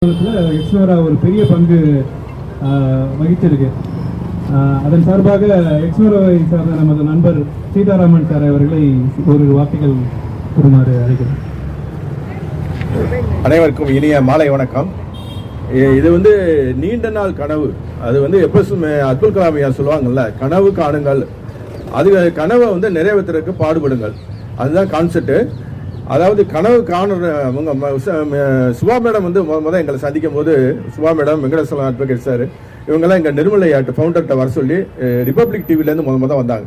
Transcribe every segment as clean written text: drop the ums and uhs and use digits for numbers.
எக்ஸ்னோரா ஒரு பெரிய பங்கு வகிச்சிருக்கு. அதன் சார்பாக எக்ஸ்னோராவை சார்ந்த நமது நண்பர் சீதாராமன் சார் அவர்களை ஒரு வார்த்தைகள் கூறுமாறு அழைக்கிறேன். அனைவருக்கும் இனிய மாலை வணக்கம். இது நீண்ட நாள் கனவு. அது எப்போதும் அப்துல் கலாம் ஐயா சொல்லுவாங்கல்ல, கனவு காணுங்கள், அது கனவை நிறைவேற்றுறதுக்கு பாடுபடுங்கள். அதுதான் கான்செப்ட். அதாவது கனவு காணுறவங்க சுபா மேடம் முதல் எங்களை சந்திக்கும் போது Subha madam, Venkateswaran advocate sir, இவங்கெல்லாம் எங்கள் நிர்மலை ஃபவுண்டர்கிட்ட வர சொல்லி ரிப்பப்ளிக் டிவிலேருந்து முதல் வந்தாங்க.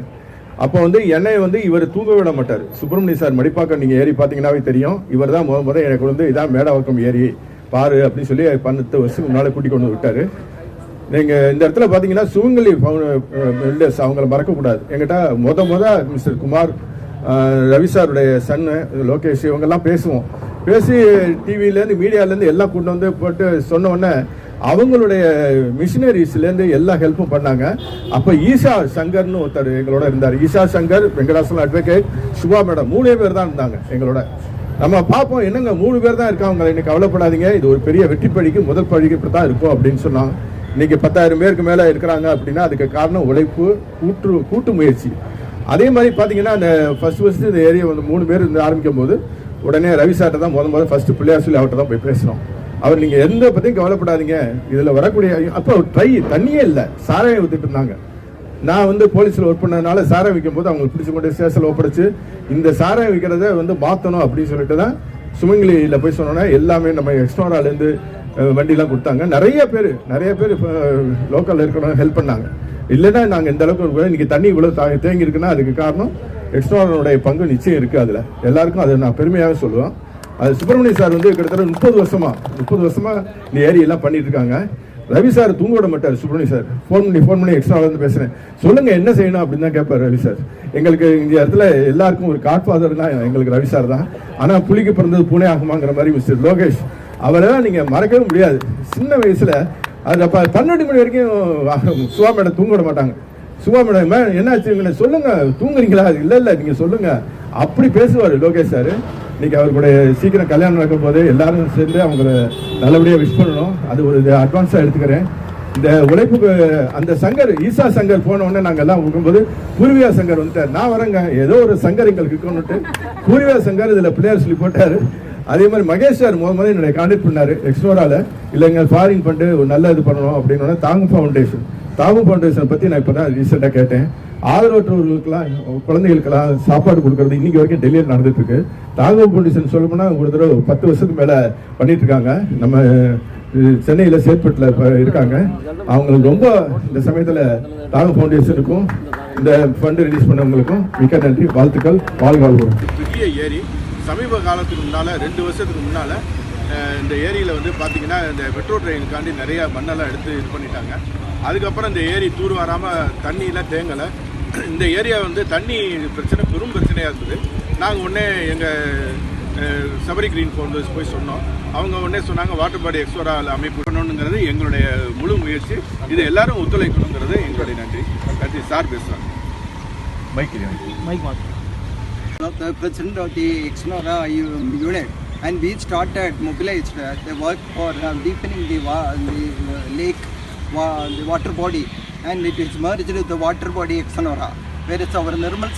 அப்போ என்னை இவர் தூங்க விட மாட்டார். சுப்பிரமணிய சார் மடிப்பாக்கம் நீங்கள் ஏறி பார்த்தீங்கன்னாவே தெரியும். இவர் தான் முதல் எனக்கு இதான் மேடவாக்கம் ஏறி பாரு அப்படின்னு சொல்லி 12 வருஷம் முன்னால் கூட்டி கொண்டு விட்டார். நீங்கள் இந்த இடத்துல பார்த்தீங்கன்னா சுவங்கலி பில்டர்ஸ் அவங்கள மறக்கக்கூடாது. எங்கிட்ட மிஸ்டர் குமார், ரவி சாருடைய சன்னு லோகேஷ், இவங்கெல்லாம் பேசி டிவிலேருந்து மீடியாலேருந்து எல்லாம் கொண்டு போட்டு சொன்ன உடனே அவங்களுடைய மிஷினரிஸ்லேருந்து எல்லா ஹெல்ப்பும் பண்ணாங்க. அப்போ ஈஷா சங்கர்னு ஒருத்தர் எங்களோட இருந்தார். ஈஷா சங்கர், வெங்கடாசலம் அட்வொகேட், சுபா மேடம், 3 பேர் தான் இருந்தாங்க எங்களோட. நம்ம பார்ப்போம், என்னங்க 3 பேர் தான் இருக்காங்க, இன்னைக்கு கவலைப்படாதீங்க, இது ஒரு பெரிய வெற்றி படிக்கு முதல் படிக்கு இப்படி தான் இருக்கும் அப்படின்னு சொன்னாங்க. இன்னைக்கு 10,000 பேருக்கு மேலே இருக்கிறாங்க அப்படின்னா அதுக்கு காரணம் உழைப்பு, கூட்டு முயற்சி. அதே மாதிரி பார்த்தீங்கன்னா அந்த ஃபர்ஸ்ட் இந்த ஏரியா 3 பேர் ஆரம்பிக்கும் போது உடனே ரவி சார்ட்ட தான் முதல் ஃபர்ஸ்ட் பிள்ளையார் சொல்லி அவர்கிட்ட தான் போய் பேசணும். அவர் நீங்கள் எந்த பற்றியும் கவலைப்படாதீங்க, இதில் வரக்கூடிய அப்போ தண்ணியே இல்லை, சாராயம் வித்துட்டு இருந்தாங்க. நான் போலீஸில் ஒர்க் பண்ணதுனால சாராயம் விற்கும் போது அவங்களுக்கு பிடிச்சி கொண்டு ஸ்டேஷனில் ஒப்படைச்சு இந்த சாராயம் விற்கிறத மாற்றணும் அப்படின்னு சொல்லிட்டு தான் சுமங்கலியில் போய் சொன்னோன்னா எல்லாமே நம்ம எக்ஸ்னோராலேருந்து வண்டிலாம் கொடுத்தாங்க. நிறைய பேர் லோக்கலில் இருக்கிறவங்க ஹெல்ப் பண்ணாங்க. இல்லைன்னா நாங்கள் இந்த அளவுக்கு இன்னைக்கு தண்ணி இவ்வளோ தேங்கி இருக்குன்னா அதுக்கு காரணம் எக்ஸ்னோரானுடைய பங்கு நிச்சயம் இருக்குது. அதில் எல்லாருக்கும் அதை நான் பெருமையாகவே சொல்லுவேன். அது சுப்பிரமணிய சார் கிட்டத்தட்ட 30 வருஷமா இந்த ஏரியெல்லாம் பண்ணிட்டு இருக்காங்க. ரவி சார் தூங்க விட மாட்டார். சுப்பிரமணிய சார் ஃபோன் பண்ணி எக்ஸ்ட்ராவிலேருந்து பேசுகிறேன், சொல்லுங்க என்ன செய்யணும் அப்படின்னு தான் கேட்பார் ரவி சார். எங்களுக்கு இந்த இடத்துல எல்லாருக்கும் ஒரு காட்ஃபாதர்னா எங்களுக்கு ரவி சார் தான். ஆனால் புலிக்கு பிறந்தது பூனே ஆகுமாங்கிற மாதிரி மிஸ்டர் லோகேஷ், அவரெல்லாம் நீங்கள் மறக்கவே முடியாது. சின்ன வயசில் அது அப்போ 12 மணி வரைக்கும் சுபா மேடம் தூங்க விட மாட்டாங்க. சுபா மேடம் என்னாச்சு சொல்லுங்க, தூங்குறீங்களா? இல்லை நீங்கள் சொல்லுங்க, அப்படி பேசுவார் லோகேஷ் சார். இன்னைக்கு அவர்களுடைய சீக்கிரம் கல்யாணம் நடக்கும் போது எல்லாரும் சேர்ந்து அவங்கள நல்லபடியாக விஷ் பண்ணணும். அது ஒரு அட்வான்ஸாக எடுத்துக்கிறேன். இந்த உழைப்புக்கு அந்த சங்கர் ஈசா சங்கர் போன உடனே நாங்கள் எல்லாம் இருக்கும்போது பூர்வியா சங்கர் வந்துட்டார். நான் வரேங்க, ஏதோ ஒரு சங்கர் எங்களுக்கு இருக்கணும்ட்டு பூர்வியா சங்கர் இதில் பிள்ளையார் சொல்லி போட்டார். அதே மாதிரி மகேஷ் சார் முதல் என்னுடைய கான்டாக்ட் பண்ணார் எக்ஸ்னோராவில். இல்லைங்க ஃபாரின் பண்ணிட்டு ஒரு நல்ல இது பண்ணணும் அப்படின்னு தாங்கு ஃபவுண்டேஷன் பற்றி நான் இப்போ தான் ரீசெண்டாக கேட்டேன். ஆதரவற்றவர்களுக்கெல்லாம் குழந்தைகளுக்கெல்லாம் சாப்பாடு கொடுக்கறது இன்னைக்கு வரைக்கும் டெல்லியில் நடந்துட்டு இருக்கு. தாங்கு ஃபவுண்டேஷன் சொல்ல போனால் ஒரு தடவை 10 வருஷத்துக்கு மேலே பண்ணிட்டு இருக்காங்க. நம்ம சென்னையில் சேத்பட்டில் இப்போ இருக்காங்க. அவங்களுக்கு ரொம்ப இந்த சமயத்தில் தாங்கு ஃபவுண்டேஷனுக்கும் இந்த ஃபண்டு ரிலீஸ் பண்ணவங்களுக்கும் மிக்க நன்றி, வாழ்த்துக்கள், வாழ்வாழ்வோம். பெரிய ஏரி சமீப காலத்துக்கு முன்னால் 2 வருஷத்துக்கு முன்னால் இந்த ஏரியில் பார்த்தீங்கன்னா இந்த மெட்ரோ ட்ரெயினுக்காண்டி நிறையா மண்ணெல்லாம் எடுத்து இது பண்ணிட்டாங்க. அதுக்கப்புறம் இந்த ஏரி தூர் வராமல் தண்ணியெலாம் தேங்கலை. இந்த ஏரியா தண்ணி பிரச்சனை பெரும் பிரச்சனையாக இருந்தது. நாங்கள் உடனே எங்கள் சபரி கிரீன் ஃபவுண்டர்ஸ் போய் சொன்னோம். அவங்க உடனே சொன்னாங்க வாட்டர் பாடி எக்ஸ்னோராவில் அமைப்பு பண்ணணுங்கிறது எங்களுடைய முழு முயற்சி. இது எல்லாரும் ஒத்துழைக்கணுங்கிறது எங்களுடைய நன்றி. சார் பேசுகிறாங்க. The president of the Exnora unit, and we started mobilized the work for deepening the lake, the water body, and it is merged with the water body Exnora, where it's our Nirmal